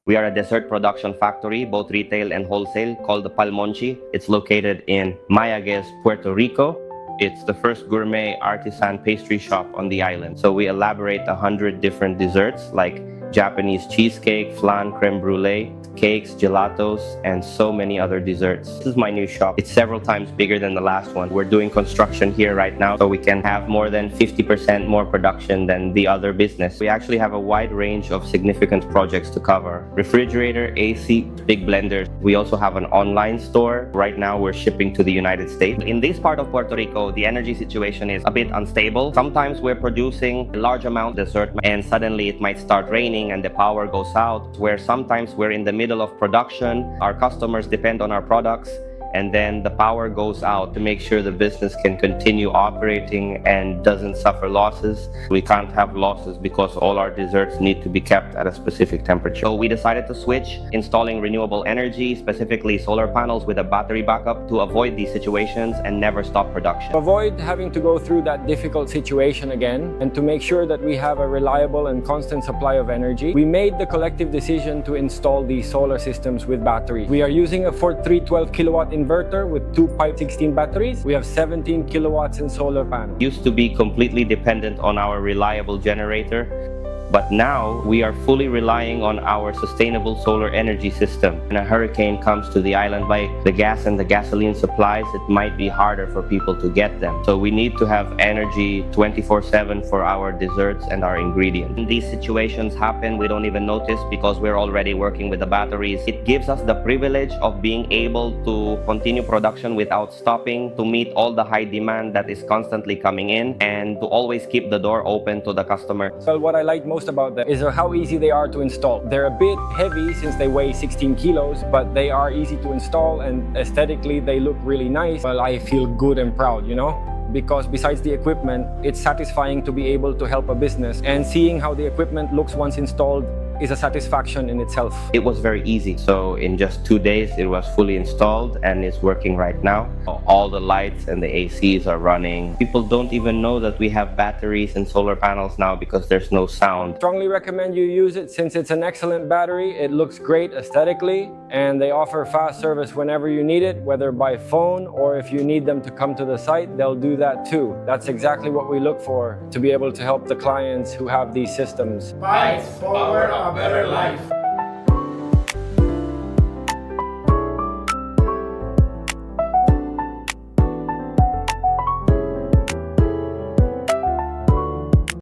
We are a dessert production factory, both retail and wholesale, called the MoNCHi. It's located in Mayagüez, Puerto Rico. It's the first gourmet artisan pastry shop on the island. So we elaborate 100 different desserts like Japanese cheesecake, flan, creme brulee, cakes, gelatos, and so many other desserts. This is my new shop. It's several times bigger than the last one. We're doing construction here right now, so we can have more than 50% more production than the other business. We actually have a wide range of significant projects to cover. Refrigerator, AC, big blenders. We also have an online store. Right now, we're shipping to the United States. In this part of Puerto Rico, the energy situation is a bit unstable. Sometimes we're producing a large amount of dessert and suddenly it might start raining and the power goes out, where sometimes we're in the middle of production, our customers depend on our products, and then the power goes out. To make sure the business can continue operating and doesn't suffer losses. We can't have losses because all our desserts need to be kept at a specific temperature. So we decided to switch, installing renewable energy, specifically solar panels with a battery backup, to avoid these situations and never stop production. To avoid having to go through that difficult situation again, and to make sure that we have a reliable and constant supply of energy, we made the collective decision to install these solar systems with batteries. We are using a 312 kilowatt inverter with two Pytes 16 batteries. We have 17 kilowatts in solar panels. Used to be completely dependent on our reliable generator, but now we are fully relying on our sustainable solar energy system. When a hurricane comes to the island, by the gas and the gasoline supplies, it might be harder for people to get them. So we need to have energy 24/7 for our desserts and our ingredients. When these situations happen, we don't even notice because we're already working with the batteries. It gives us the privilege of being able to continue production without stopping, to meet all the high demand that is constantly coming in, and to always keep the door open to the customer. Well, what I like most about them is how easy they are to install. They're a bit heavy since they weigh 16 kilos, but they are easy to install and aesthetically they look really nice. Well, I feel good and proud, you know? Because besides the equipment, it's satisfying to be able to help a business, and seeing how the equipment looks once installed is a satisfaction in itself. It was very easy. So in just 2 days, it was fully installed and it's working right now. All the lights and the ACs are running. People don't even know that we have batteries and solar panels now because there's no sound. Strongly recommend you use it since it's an excellent battery. It looks great aesthetically, and they offer fast service whenever you need it, whether by phone or if you need them to come to the site, they'll do that too. That's exactly what we look for, to be able to help the clients who have these systems. Pytes, forward a better life.